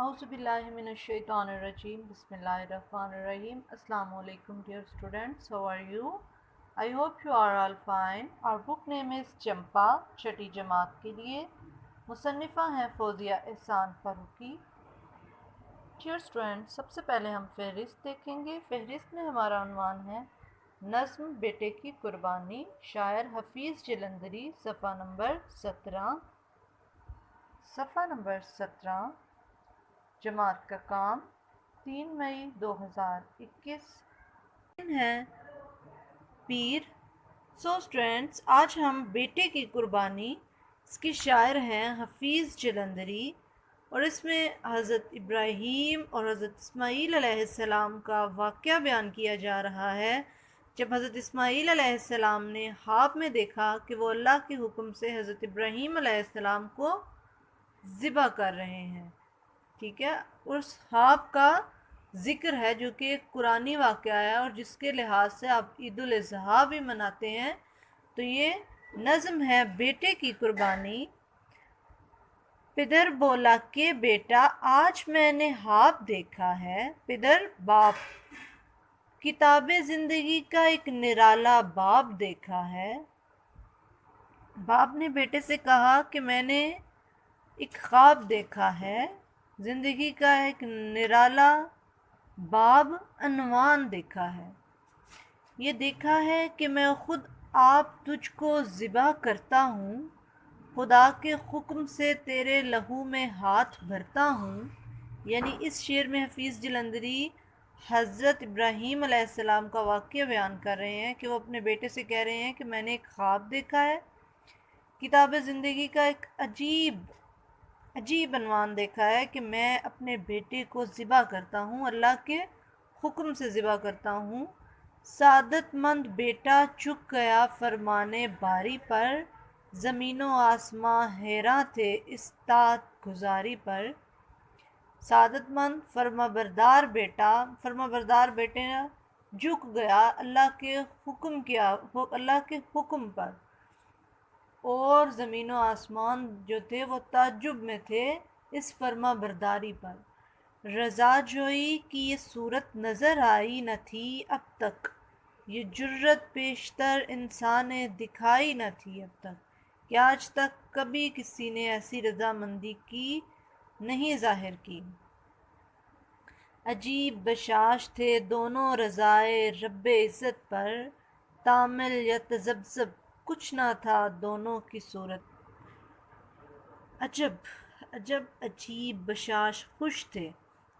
Auzubillahiminash-shaytanir-rajim. Bismillahir-rahmanir-rahim. Assalamu alaikum, dear students. How are you? I hope you are all fine. Our book name is Champa, छठी जमात के लिए. मुसन्निफ़ा हैं फ़ौज़िया एहसान Farooqui. Dear students, सबसे पहले हम फहरिस्त देखेंगे. फहरिस्त में हमारा उन्वान है नज़्म बेटे की कुर्बानी, शायर हफीज़ जलंधरी, सफ़ा नंबर 17. जमात का काम 3 मई 2021 है पीर. स्टूडेंट्स, आज हम बेटे की कुर्बानी, इसके शायर हैं हफीज़ जलंधरी, और इसमें हज़रत इब्राहीम और हज़रत इस्माईल अलैहिस्सलाम का वाक़या बयान किया जा रहा है. जब हज़रत इस्माईल अलैहिस्सलाम ने ख्वाब में देखा कि वो अल्लाह के हुक्म से हज़रत इब्राहीम अलैहिस्सलाम को ज़िबा कर रहे हैं. ठीक है, उस ख्वाब का ज़िक्र है जो कि कुरानी वाक़या है और जिसके लिहाज से आप ईद उल अज़हा भी मनाते हैं. तो ये नज़्म है बेटे की कुर्बानी. पिदर बोला कि बेटा आज मैंने ख्वाब देखा है. पिदर बाप, किताबे ज़िंदगी का एक निराला बाब देखा है. बाप ने बेटे से कहा कि मैंने एक ख्वाब देखा है, ज़िंदगी का एक निराला बाब अनवान देखा है. ये देखा है कि मैं ख़ुद आप तुझको ज़िबा करता हूँ, खुदा के हुक्म से तेरे लहू में हाथ भरता हूँ. यानी इस शेर में हफीज़ जलंधरी हज़रत इब्राहीम अलैहिस्सलाम का वाक़या बयान कर रहे हैं कि वो अपने बेटे से कह रहे हैं कि मैंने एक ख्वाब देखा है, किताब ज़िंदगी का एक अजीब अनवान देखा है कि मैं अपने बेटे को ज़िबा करता हूँ, अल्लाह के हुक्म से ज़िबा करता हूँ. सादतमंद बेटा चुक गया फरमाने बारी पर, ज़मीनो आसमां हैरां थे इस तात गुजारी पर. सादतमंद फरमाबरदार बेटे झुक गया अल्लाह के हुक्म पर, और ज़मीन व आसमान जो थे वो ताज्जुब में थे इस फर्मा बरदारी पर. रज़ा जोई की ये सूरत नज़र आई न थी अब तक, ये जुर्रत पेशतर इंसान ने दिखाई न थी अब तक, कि आज तक कभी किसी ने ऐसी रज़ामंदी की नहीं ज़ाहिर की. अजीब बशाश थे दोनों रज़ाए रब्बे इज़्ज़त पर, तामिल या तज़ब्ज़ब कुछ ना था दोनों की सूरत. अजीब बशाश खुश थे,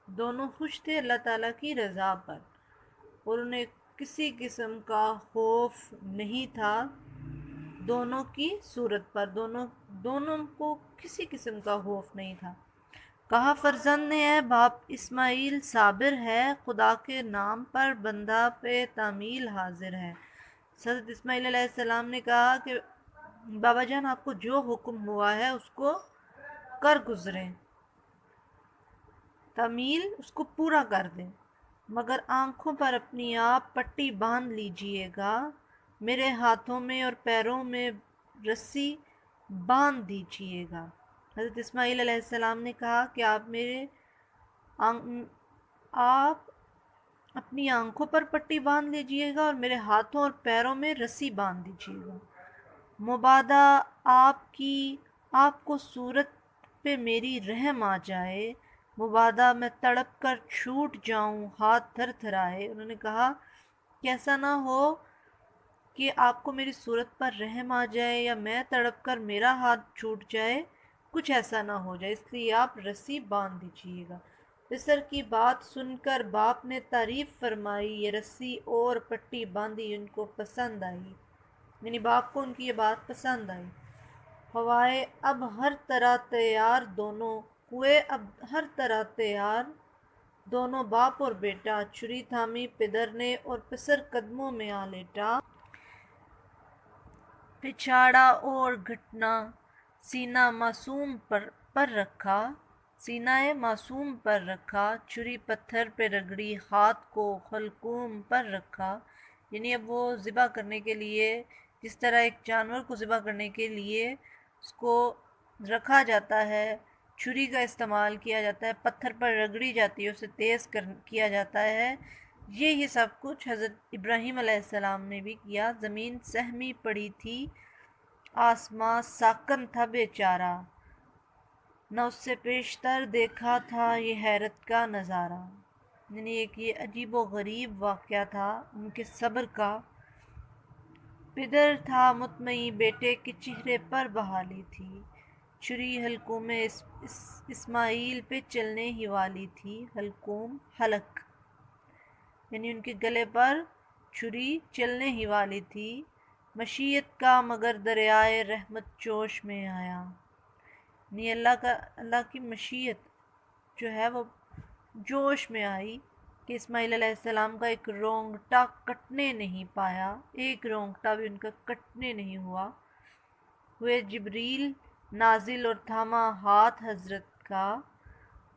दोनों खुश थे अल्लाह ताला की रज़ा पर, और उन्हें किसी किस्म का खौफ नहीं था दोनों की सूरत पर. दोनों को किसी किस्म का खौफ नहीं था. कहा फर्जंद ने है बाप इस्माईल साबिर है, खुदा के नाम पर बंदा पे तामील हाजिर है. हज़रत इस्माईल अलैहिस्सलाम ने कहा कि बाबा जान आपको जो हुक्म हुआ है उसको कर गुजरें, तामील उसको पूरा कर दें, मगर आँखों पर अपनी आप पट्टी बांध लीजिएगा, मेरे हाथों में और पैरों में रस्सी बांध दीजिएगा. हज़रत इस्माईल अलैहिस्सलाम ने कहा कि आप अपनी आँखों पर पट्टी बांध लीजिएगा और मेरे हाथों और पैरों में रस्सी बांध दीजिएगा. मुबादा आपको सूरत पे मेरी रहम आ जाए, मुबादा मैं तड़प कर छूट जाऊं हाथ थर थराए. उन्होंने कहा कि ऐसा ना हो कि आपको मेरी सूरत पर रहम आ जाए या मैं तड़प कर मेरा हाथ छूट जाए, कुछ ऐसा ना हो जाए, इसलिए आप रस्सी बांध दीजिएगा. पिसर की बात सुनकर बाप ने तारीफ़ फरमाई, ये रस्सी और पट्टी बांधी उनको पसंद आई. यानी बाप को उनकी ये बात पसंद आई. हवाए अब हर तरह तैयार दोनों बाप और बेटा, छुरी थामी पिदर ने और पिसर कदमों में आ लेटा. पिछाड़ा और घटना सीनाए मासूम पर रखा, छुरी पत्थर पे रगड़ी हाथ को खलकूम पर रखा. यानी अब वो ज़िबा करने के लिए, जिस तरह एक जानवर को ज़िबा करने के लिए उसको रखा जाता है, چھری کا استعمال کیا جاتا ہے، پتھر پر رگڑی جاتی ہے، اسے تیز کیا جاتا ہے۔ یہ سب کچھ حضرت ابراہیم علیہ السلام نے بھی کیا۔ زمین سہمی پڑی تھی، آسمان ساکن تھا بیچارہ، نہ اس سے پیشتر دیکھا تھا یہ حیرت کا نظارہ۔ یعنی ایک یہ عجیب و غریب واقعہ تھا ان کے صبر کا۔ پدر تھا مطمئن بیٹے کے چہرے پر بحالی تھی، چھری حلقوں میں اسماعیل پہ چلنے ہی والی تھی۔ حلقوم حلق یعنی ان کے گلے پر چھری چلنے ہی والی تھی۔ مشیت کا مگر دریائے رحمت جوش میں آیا، یعنی اللہ کی مشیت جو ہے وہ جوش میں آئی کہ اسماعیل علیہ السلام کا ایک رونگٹا کٹنے نہیں پایا، ایک رونگٹا بھی ان کا کٹنے نہیں ہوا۔ ہوئے جبریل نازل اور تھاما ہاتھ حضرت کا،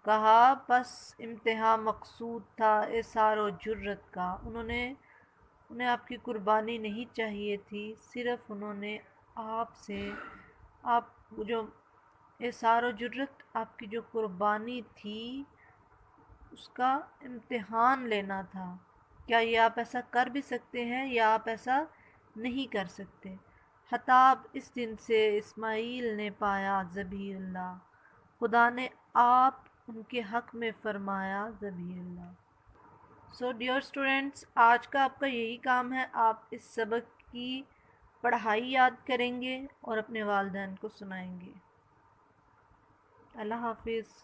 کہا بس امتحان مقصود تھا اثار و جرت کا۔ انہیں آپ کی قربانی نہیں چاہیے تھی، صرف انہوں نے آپ سے آپ جو اثار و جرت، آپ کی جو قربانی تھی اس کا امتحان لینا تھا۔ کیا یہ آپ ایسا کر بھی سکتے ہیں یا آپ ایسا نہیں کر سکتے؟ خطاب اس دن سے اسماعیل نے پایا ذبیح اللہ، خدا نے آپ ان کے حق میں فرمایا ذبیح اللہ۔ سو ڈیئر اسٹوڈینٹس، آج کا آپ کا یہی کام ہے، آپ اس سبق کی پڑھائی یاد کریں گے اور اپنے والدین کو سنائیں گے۔ اللہ حافظ۔